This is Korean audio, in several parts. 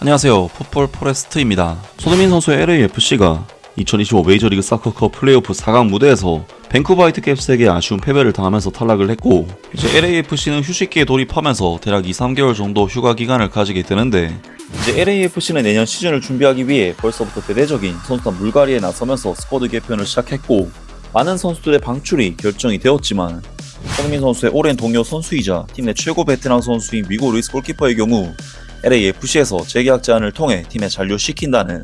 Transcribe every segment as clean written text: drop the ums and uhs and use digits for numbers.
안녕하세요. 풋볼 포레스트입니다. 손흥민 선수의 LAFC가 2025 메이저리그 사커컵 플레이오프 4강 무대에서 밴쿠버 화이트캡스에게 아쉬운 패배를 당하면서 탈락을 했고, 이제 LAFC는 휴식기에 돌입하면서 대략 2-3개월 정도 휴가 기간을 가지게 되는데, 이제 LAFC는 내년 시즌을 준비하기 위해 벌써부터 대대적인 선수단 물갈이에 나서면서 스쿼드 개편을 시작했고, 많은 선수들의 방출이 결정이 되었지만 손흥민 선수의 오랜 동료 선수이자 팀 내 최고 베테랑 선수인 위고 루이스 골키퍼의 경우 LAFC에서 재계약 제안을 통해 팀에 잔류시킨다는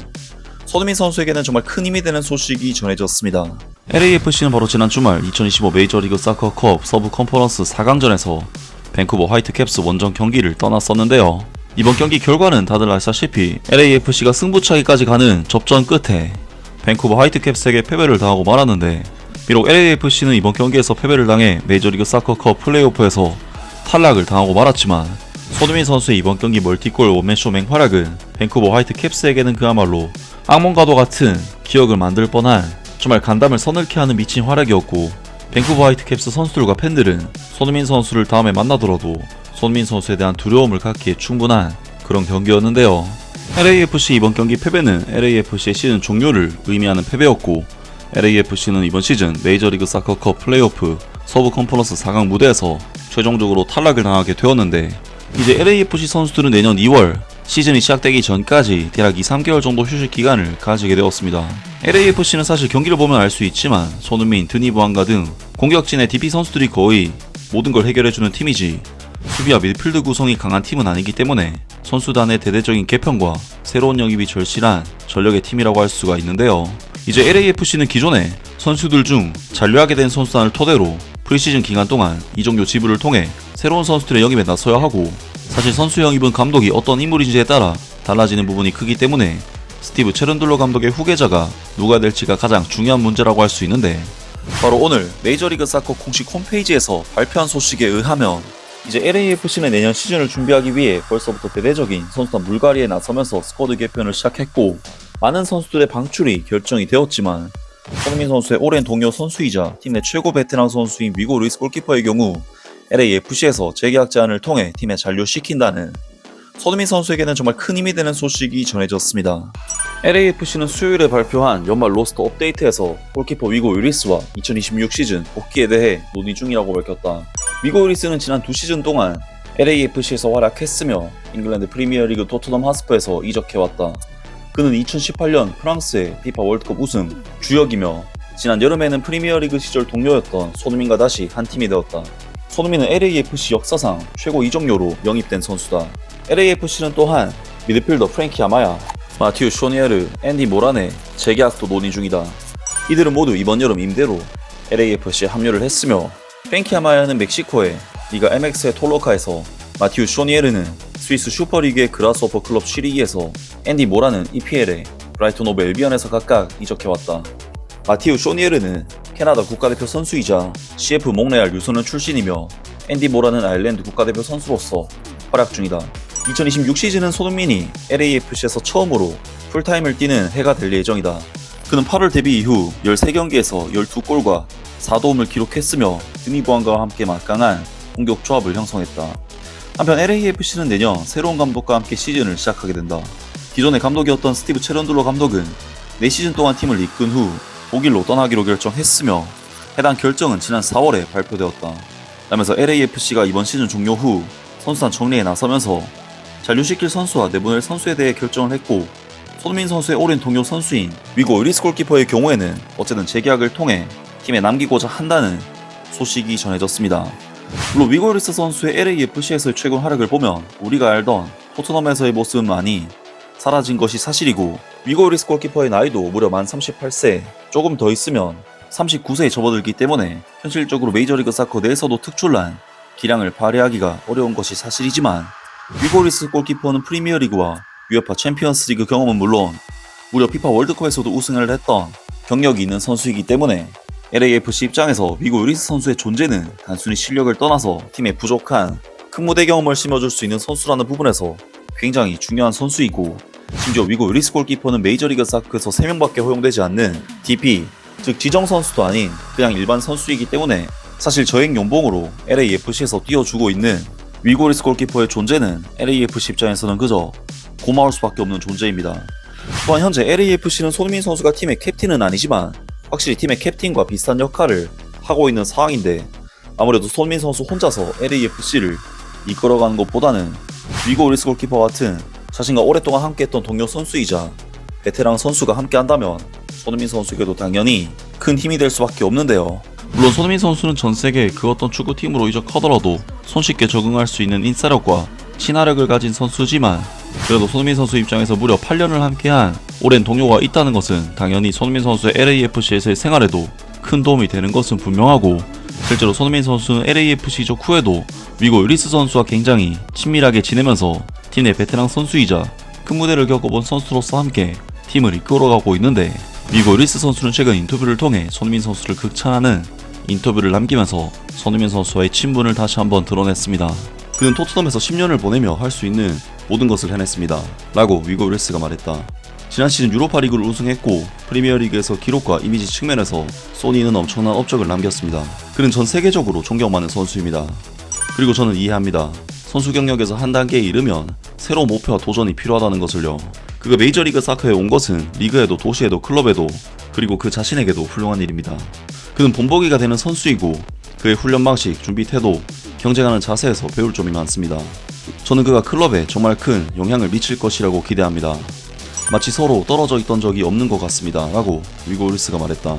손흥민 선수에게는 정말 큰 힘이 되는 소식이 전해졌습니다. LAFC는 바로 지난 주말 2025 메이저리그 사커컵 서부 컨퍼런스 4강전에서 밴쿠버 화이트캡스 원정 경기를 떠났었는데요. 이번 경기 결과는 다들 아시다시피 LAFC가 승부차기까지 가는 접전 끝에 밴쿠버 화이트캡스에게 패배를 당하고 말았는데, 비록 LAFC는 이번 경기에서 패배를 당해 메이저리그 사커컵 플레이오프에서 탈락을 당하고 말았지만, 손흥민 선수의 이번 경기 멀티골 원맨쇼 맹활약은 밴쿠버 화이트캡스에게는 그야말로 악몽과도 같은 기억을 만들 뻔한 정말 간담을 서늘케 하는 미친 활약이었고, 밴쿠버 화이트캡스 선수들과 팬들은 손흥민 선수를 다음에 만나더라도 손흥민 선수에 대한 두려움을 갖기에 충분한 그런 경기였는데요. LAFC 이번 경기 패배는 LAFC의 시즌 종료를 의미하는 패배였고, LAFC는 이번 시즌 메이저리그 사커컵 플레이오프 서부 컨퍼런스 4강 무대에서 최종적으로 탈락을 당하게 되었는데, 이제 LAFC 선수들은 내년 2월 시즌이 시작되기 전까지 대략 2-3개월 정도 휴식 기간을 가지게 되었습니다. LAFC는 사실 경기를 보면 알 수 있지만 손흥민, 드니 부안가 등 공격진의 DP 선수들이 거의 모든 걸 해결해주는 팀이지, 수비와 미드필드 구성이 강한 팀은 아니기 때문에 선수단의 대대적인 개편과 새로운 영입이 절실한 전력의 팀이라고 할 수가 있는데요. 이제 LAFC는 기존에 선수들 중 잔류하게 된 선수단을 토대로 프리시즌 기간 동안 이적료 지불을 통해 새로운 선수들의 영입에 나서야 하고, 사실 선수 영입은 감독이 어떤 인물인지에 따라 달라지는 부분이 크기 때문에 스티브 체른들러 감독의 후계자가 누가 될지가 가장 중요한 문제라고 할 수 있는데, 바로 오늘 메이저리그 사커 공식 홈페이지에서 발표한 소식에 의하면 이제 LAFC는 내년 시즌을 준비하기 위해 벌써부터 대대적인 선수단 물갈이에 나서면서 스쿼드 개편을 시작했고, 많은 선수들의 방출이 결정이 되었지만 손흥민 선수의 오랜 동료 선수이자 팀 내 최고 베테랑 선수인 위고 루이스 골키퍼의 경우 LAFC에서 재계약 제안을 통해 팀에 잔류시킨다는 손흥민 선수에게는 정말 큰 힘이 되는 소식이 전해졌습니다. LAFC는 수요일에 발표한 연말 로스터 업데이트에서 골키퍼 위고 유리스와 2026 시즌 복귀에 대해 논의 중이라고 밝혔다. 위고 유리스는 지난 2시즌 동안 LAFC에서 활약했으며 잉글랜드 프리미어리그 토트넘 하스퍼에서 이적해왔다. 그는 2018년 프랑스의 피파 월드컵 우승 주역이며 지난 여름에는 프리미어리그 시절 동료였던 손흥민과 다시 한 팀이 되었다. 손흥민은 LAFC 역사상 최고 이적료로 영입된 선수다. LAFC는 또한 미드필더 프랭키 아마야, 마티우 쇼니에르, 앤디 모란의 재계약도 논의 중이다. 이들은 모두 이번 여름 임대로 LAFC에 합류를 했으며, 프랭키 아마야는 멕시코의 리가 MX의 톨로카에서, 마티우 쇼니에르는 스위스 슈퍼리그의 그라스호퍼 클럽 쉬리기에서, 앤디 모란은 EPL의 브라이튼 오브 엘비언에서 각각 이적해왔다. 마티우 쇼니에르는 캐나다 국가대표 선수이자 CF 몽레알 유소년 출신이며, 앤디 모란은 아일랜드 국가대표 선수로서 활약 중이다. 2026 시즌은 손흥민이 LAFC에서 처음으로 풀타임을 뛰는 해가 될 예정이다. 그는 8월 데뷔 이후 13경기에서 12골과 4도움을 기록했으며 드니 부안가와 함께 막강한 공격 조합을 형성했다. 한편 LAFC는 내년 새로운 감독과 함께 시즌을 시작하게 된다. 기존의 감독이었던 스티브 체른들러 감독은 4시즌 동안 팀을 이끈 후 독일로 떠나기로 결정했으며, 해당 결정은 지난 4월에 발표되었다. 라면서 LAFC가 이번 시즌 종료 후 선수단 정리에 나서면서 잔류시킬 선수와 내보낼 선수에 대해 결정을 했고, 손흥민 선수의 오랜 동료 선수인 위고 유리스 골키퍼의 경우에는 어쨌든 재계약을 통해 팀에 남기고자 한다는 소식이 전해졌습니다. 물론 위고 유리스 선수의 LAFC에서의 최근 활약을 보면 우리가 알던 토트넘에서의 모습은 많이 사라진 것이 사실이고, 위고 유리스 골키퍼의 나이도 무려 만 38세, 조금 더 있으면 39세에 접어들기 때문에 현실적으로 메이저리그 사커 내에서도 특출난 기량을 발휘하기가 어려운 것이 사실이지만, 위고 유리스 골키퍼는 프리미어리그와 UEFA 챔피언스리그 경험은 물론 무려 피파 월드컵에서도 우승을 했던 경력이 있는 선수이기 때문에 LAFC 입장에서 위고 유리스 선수의 존재는 단순히 실력을 떠나서 팀에 부족한 큰 무대 경험을 심어줄 수 있는 선수라는 부분에서 굉장히 중요한 선수이고, 심지어 위고 유리스 골키퍼는 메이저리그 사커에서 3명밖에 허용되지 않는 DP, 즉 지정 선수도 아닌 그냥 일반 선수이기 때문에 사실 저액 연봉으로 LAFC에서 뛰어주고 있는 위고 유리스 골키퍼의 존재는 LAFC 입장에서는 그저 고마울 수밖에 없는 존재입니다. 또한 현재 LAFC는 손흥민 선수가 팀의 캡틴은 아니지만 확실히 팀의 캡틴과 비슷한 역할을 하고 있는 상황인데, 아무래도 손흥민 선수 혼자서 LAFC를 이끌어가는 것보다는 위고 우리스 골키퍼 같은 자신과 오랫동안 함께했던 동료 선수이자 베테랑 선수가 함께한다면 손흥민 선수에게도 당연히 큰 힘이 될 수밖에 없는데요. 물론 손흥민 선수는 전 세계 그 어떤 축구팀으로 이적하더라도 손쉽게 적응할 수 있는 인싸력과 친화력을 가진 선수지만, 그래도 손흥민 선수 입장에서 무려 8년을 함께한 오랜 동료가 있다는 것은 당연히 손흥민 선수의 LAFC에서의 생활에도 큰 도움이 되는 것은 분명하고, 실제로 손흥민 선수는 LAFC 이적 후에도 위고 유리스 선수와 굉장히 친밀하게 지내면서 팀 내 베테랑 선수이자 큰 무대를 겪어본 선수로서 함께 팀을 이끌어가고 있는데, 위고 유리스 선수는 최근 인터뷰를 통해 손흥민 선수를 극찬하는 인터뷰를 남기면서 손흥민 선수와의 친분을 다시 한번 드러냈습니다. 그는 토트넘에서 10년을 보내며 할 수 있는 모든 것을 해냈습니다 라고 위고 유리스가 말했다. 지난 시즌 유로파리그를 우승했고 프리미어리그에서 기록과 이미지 측면에서 소니는 엄청난 업적을 남겼습니다. 그는 전 세계적으로 존경받는 선수입니다. 그리고 저는 이해합니다. 선수 경력에서 한 단계에 이르면 새로운 목표와 도전이 필요하다는 것을요. 그가 메이저리그 사커에 온 것은 리그에도 도시에도 클럽에도 그리고 그 자신에게도 훌륭한 일입니다. 그는 본보기가 되는 선수이고 그의 훈련 방식, 준비 태도, 경쟁하는 자세에서 배울 점이 많습니다. 저는 그가 클럽에 정말 큰 영향을 미칠 것이라고 기대합니다. 마치 서로 떨어져 있던 적이 없는 것 같습니다 라고 위고 유리스가 말했다.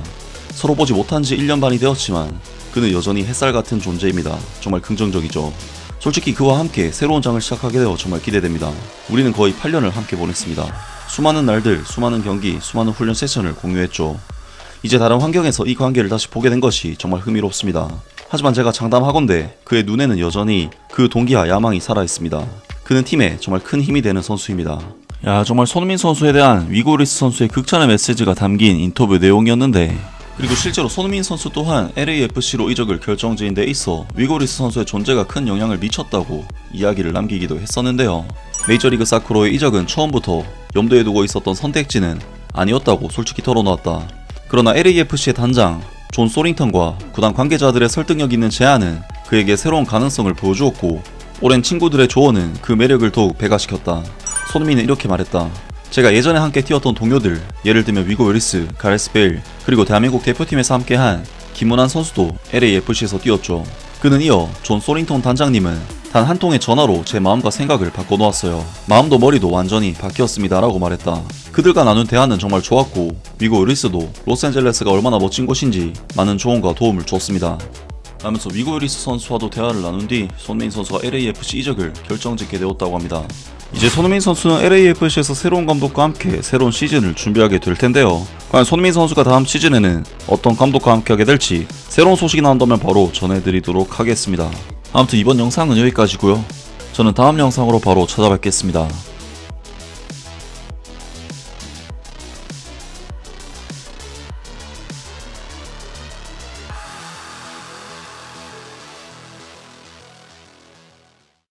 서로 보지 못한 지 1년 반이 되었지만 그는 여전히 햇살 같은 존재입니다. 정말 긍정적이죠. 솔직히 그와 함께 새로운 장을 시작하게 되어 정말 기대됩니다. 우리는 거의 8년을 함께 보냈습니다. 수많은 날들, 수많은 경기, 수많은 훈련 세션을 공유했죠. 이제 다른 환경에서 이 관계를 다시 보게 된 것이 정말 흥미롭습니다. 하지만 제가 장담하건대 그의 눈에는 여전히 그 동기와 야망이 살아있습니다. 그는 팀에 정말 큰 힘이 되는 선수입니다. 야, 정말 손흥민 선수에 대한 위고 유리스 선수의 극찬의 메시지가 담긴 인터뷰 내용이었는데, 그리고 실제로 손흥민 선수 또한 LAFC로 이적을 결정지은 데 있어 위고 유리스 선수의 존재가 큰 영향을 미쳤다고 이야기를 남기기도 했었는데요. 메이저리그 사커로의 이적은 처음부터 염두에 두고 있었던 선택지는 아니었다고 솔직히 털어놓았다. 그러나 LAFC의 단장 존 소링턴과 구단 관계자들의 설득력 있는 제안은 그에게 새로운 가능성을 보여주었고, 오랜 친구들의 조언은 그 매력을 더욱 배가시켰다. 손흥민은 이렇게 말했다. 제가 예전에 함께 뛰었던 동료들, 예를 들면 위고 유리스, 가레스 베일, 그리고 대한민국 대표팀에서 함께한 김문환 선수도 LAFC에서 뛰었죠. 그는 이어 존 소링턴 단장님은 단 한 통의 전화로 제 마음과 생각을 바꿔놓았어요. 마음도 머리도 완전히 바뀌었습니다 라고 말했다. 그들과 나눈 대화는 정말 좋았고 위고 유리스도 로스앤젤레스가 얼마나 멋진 곳인지 많은 조언과 도움을 줬습니다 하면서 위고 유리스 선수와도 대화를 나눈 뒤 손흥민 선수가 LAFC 이적을 결정짓게 되었다고 합니다. 이제 손흥민 선수는 LAFC에서 새로운 감독과 함께 새로운 시즌을 준비하게 될 텐데요. 과연 손흥민 선수가 다음 시즌에는 어떤 감독과 함께 하게 될지 새로운 소식이 나온다면 바로 전해드리도록 하겠습니다. 아무튼 이번 영상은 여기까지고요. 저는 다음 영상으로 바로 찾아뵙겠습니다.